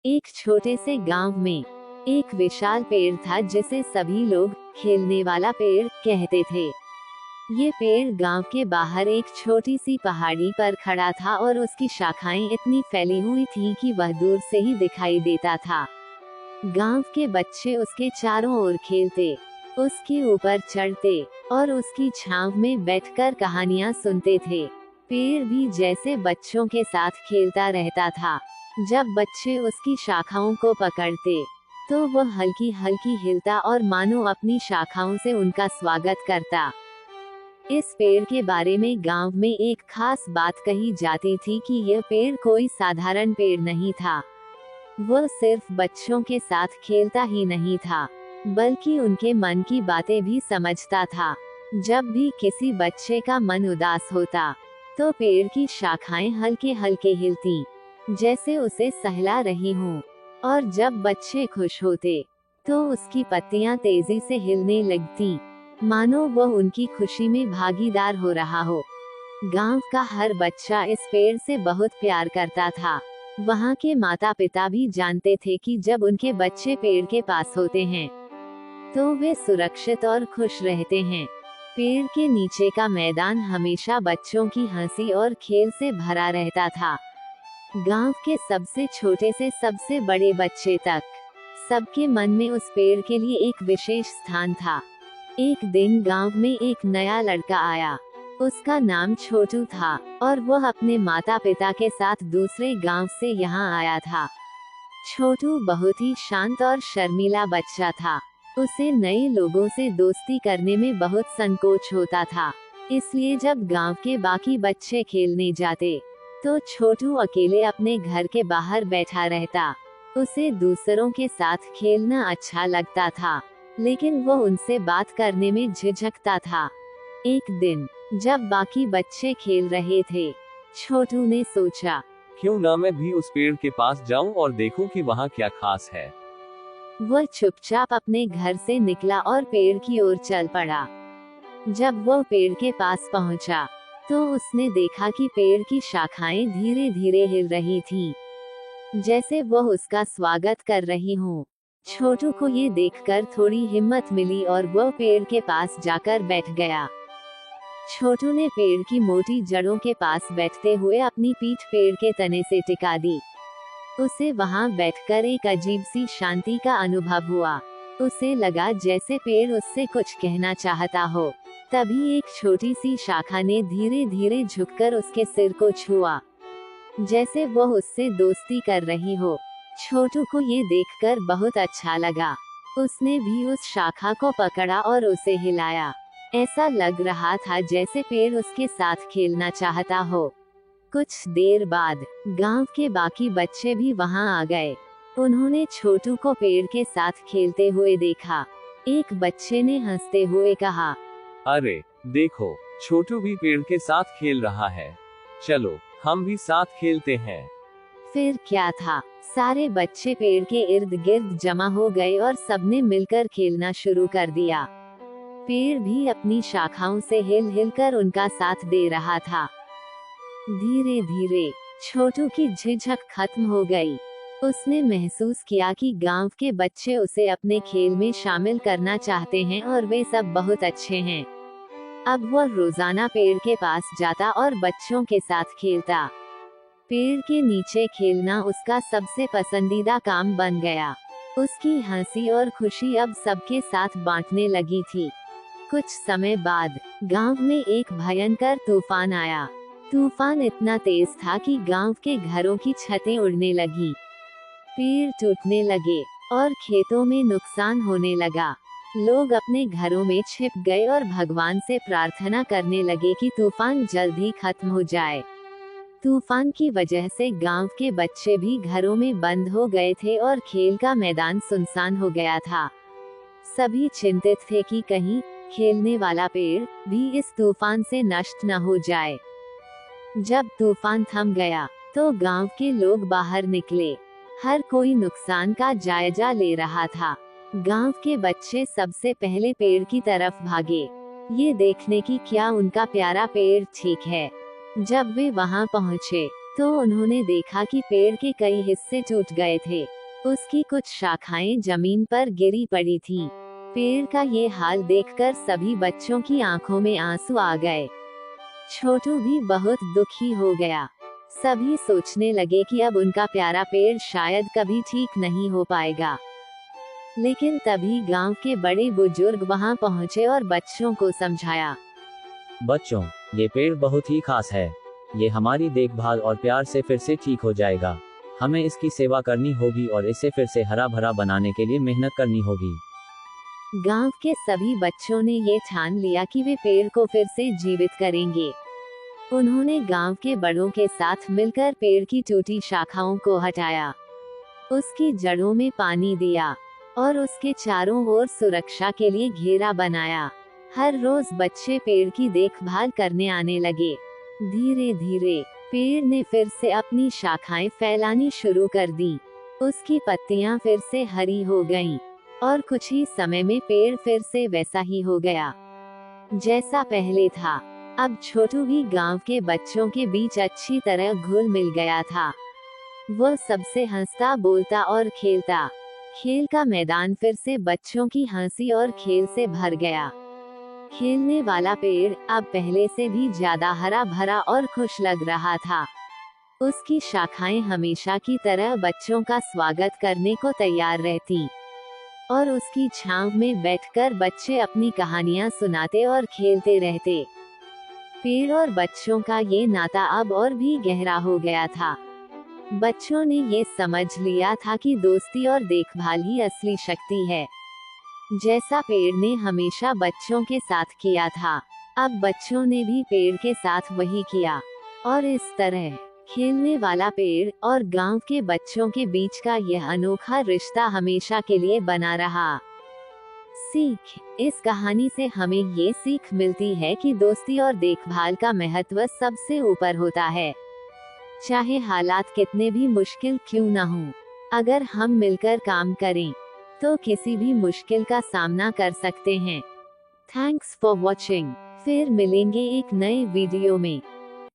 एक छोटे से गांव में एक विशाल पेड़ था जिसे सभी लोग खेलने वाला पेड़ कहते थे। ये पेड़ गांव के बाहर एक छोटी सी पहाड़ी पर खड़ा था और उसकी शाखाएं इतनी फैली हुई थीं कि वह दूर से ही दिखाई देता था। गांव के बच्चे उसके चारों ओर खेलते, उसके ऊपर चढ़ते और उसकी छांव में बैठकर कहानियां सुनते थे। पेड़ भी जैसे बच्चों के साथ खेलता रहता था। जब बच्चे उसकी शाखाओं को पकड़ते तो वह हल्की हल्की हिलता और मानो अपनी शाखाओं से उनका स्वागत करता। इस पेड़ के बारे में गांव में एक खास बात कही जाती थी कि यह पेड़ कोई साधारण पेड़ नहीं था। वह सिर्फ बच्चों के साथ खेलता ही नहीं था, बल्कि उनके मन की बातें भी समझता था। जब भी किसी बच्चे का मन उदास होता तो पेड़ की शाखाएं हल्के हल्के हिलती, जैसे उसे सहला रही हों, और जब बच्चे खुश होते तो उसकी पत्तियां तेजी से हिलने लगती, मानो वह उनकी खुशी में भागीदार हो रहा हो। गांव का हर बच्चा इस पेड़ से बहुत प्यार करता था। वहाँ के माता पिता भी जानते थे कि जब उनके बच्चे पेड़ के पास होते हैं तो वे सुरक्षित और खुश रहते हैं। पेड़ के नीचे का मैदान हमेशा बच्चों की हंसी और खेल से भरा रहता था। गांव के सबसे छोटे से सबसे बड़े बच्चे तक, सबके मन में उस पेड़ के लिए एक विशेष स्थान था। एक दिन गांव में एक नया लड़का आया। उसका नाम छोटू था और वह अपने माता पिता के साथ दूसरे गांव से यहाँ आया था। छोटू बहुत ही शांत और शर्मीला बच्चा था। उसे नए लोगों से दोस्ती करने में बहुत संकोच होता था, इसलिए जब गांव के बाकी बच्चे खेलने जाते तो छोटू अकेले अपने घर के बाहर बैठा रहता। उसे दूसरों के साथ खेलना अच्छा लगता था, लेकिन वो उनसे बात करने में झिझकता था। एक दिन जब बाकी बच्चे खेल रहे थे, छोटू ने सोचा, क्यों ना मैं भी उस पेड़ के पास जाऊं और देखूं कि वहाँ क्या खास है। वह चुपचाप अपने घर से निकला और पेड़ की ओर चल पड़ा। जब वह पेड़ के पास पहुंचा तो उसने देखा कि पेड़ की शाखाएं धीरे धीरे हिल रही थीं, जैसे वह उसका स्वागत कर रही हों। छोटू को ये देखकर थोड़ी हिम्मत मिली और वह पेड़ के पास जाकर बैठ गया। छोटू ने पेड़ की मोटी जड़ों के पास बैठते हुए अपनी पीठ पेड़ के तने से टिका दी। उसे वहां बैठकर एक अजीब सी शांति का अनुभव हुआ। उसे लगा जैसे पेड़ उससे कुछ कहना चाहता हो। तभी एक छोटी सी शाखा ने धीरे धीरे झुककर उसके सिर को छुआ, जैसे वह उससे दोस्ती कर रही हो। छोटू को ये देखकर बहुत अच्छा लगा। उसने भी उस शाखा को पकड़ा और उसे हिलाया। ऐसा लग रहा था जैसे पेड़ उसके साथ खेलना चाहता हो। कुछ देर बाद गांव के बाकी बच्चे भी वहां आ गए। उन्होंने छोटू को पेड़ के साथ खेलते हुए देखा। एक बच्चे ने हंसते हुए कहा, अरे देखो, छोटू भी पेड़ के साथ खेल रहा है, चलो हम भी साथ खेलते हैं। फिर क्या था, सारे बच्चे पेड़ के इर्द गिर्द जमा हो गए और सबने मिलकर खेलना शुरू कर दिया। पेड़ भी अपनी शाखाओं से हिल हिल कर उनका साथ दे रहा था। धीरे धीरे छोटू की झिझक खत्म हो गई। उसने महसूस किया कि गांव के बच्चे उसे अपने खेल में शामिल करना चाहते हैं और वे सब बहुत अच्छे हैं। अब वह रोजाना पेड़ के पास जाता और बच्चों के साथ खेलता। पेड़ के नीचे खेलना उसका सबसे पसंदीदा काम बन गया। उसकी हंसी और खुशी अब सबके साथ बांटने लगी थी। कुछ समय बाद गांव में एक भयंकर तूफान आया। तूफान इतना तेज था कि गांव के घरों की छतें उड़ने लगी, पेड़ टूटने लगे और खेतों में नुकसान होने लगा। लोग अपने घरों में छिप गए और भगवान से प्रार्थना करने लगे कि तूफान जल्द ही खत्म हो जाए। तूफान की वजह से गांव के बच्चे भी घरों में बंद हो गए थे और खेल का मैदान सुनसान हो गया था। सभी चिंतित थे कि कहीं खेलने वाला पेड़ भी इस तूफान से नष्ट न हो जाए। जब तूफान थम गया तो गांव के लोग बाहर निकले। हर कोई नुकसान का जायजा ले रहा था। गांव के बच्चे सबसे पहले पेड़ की तरफ भागे, ये देखने की क्या उनका प्यारा पेड़ ठीक है। जब वे वहां पहुंचे तो उन्होंने देखा कि पेड़ के कई हिस्से टूट गए थे। उसकी कुछ शाखाएं जमीन पर गिरी पड़ी थीं। पेड़ का ये हाल देखकर सभी बच्चों की आंखों में आंसू आ गए। छोटू भी बहुत दुखी हो गया। सभी सोचने लगे कि अब उनका प्यारा पेड़ शायद कभी ठीक नहीं हो पाएगा। लेकिन तभी गांव के बड़े बुजुर्ग वहां पहुंचे और बच्चों को समझाया। बच्चों, ये पेड़ बहुत ही खास है। ये हमारी देखभाल और प्यार से फिर से ठीक हो जाएगा। हमें इसकी सेवा करनी होगी और इसे फिर से हरा भरा बनाने के लिए मेहनत करनी होगी। गांव के सभी बच्चों ने ये ठान लिया कि वे पेड़ को फिर से जीवित करेंगे। उन्होंने गांव के बड़ों के साथ मिलकर पेड़ की टूटी शाखाओं को हटाया, उसकी जड़ों में पानी दिया और उसके चारों ओर सुरक्षा के लिए घेरा बनाया। हर रोज बच्चे पेड़ की देखभाल करने आने लगे। धीरे धीरे पेड़ ने फिर से अपनी शाखाएं फैलानी शुरू कर दी। उसकी पत्तियां फिर से हरी हो गईं और कुछ ही समय में पेड़ फिर से वैसा ही हो गया जैसा पहले था। अब छोटू भी गांव के बच्चों के बीच अच्छी तरह घुल मिल गया था। वो सबसे हंसता बोलता और खेलता। खेल का मैदान फिर से बच्चों की हंसी और खेल से भर गया। खेलने वाला पेड़ अब पहले से भी ज्यादा हरा भरा और खुश लग रहा था। उसकी शाखाएं हमेशा की तरह बच्चों का स्वागत करने को तैयार रहती और उसकी छांव में बैठकर बच्चे अपनी कहानियां सुनाते और खेलते रहते। पेड़ और बच्चों का ये नाता अब और भी गहरा हो गया था। बच्चों ने ये समझ लिया था कि दोस्ती और देखभाल ही असली शक्ति है। जैसा पेड़ ने हमेशा बच्चों के साथ किया था, अब बच्चों ने भी पेड़ के साथ वही किया और इस तरह खेलने वाला पेड़ और गांव के बच्चों के बीच का यह अनोखा रिश्ता हमेशा के लिए बना रहा। सीख: इस कहानी से हमें ये सीख मिलती है कि दोस्ती और देखभाल का महत्व सबसे ऊपर होता है। चाहे हालात कितने भी मुश्किल क्यों न हो, अगर हम मिलकर काम करें तो किसी भी मुश्किल का सामना कर सकते हैं। Thanks for watching. फिर मिलेंगे एक नए वीडियो में।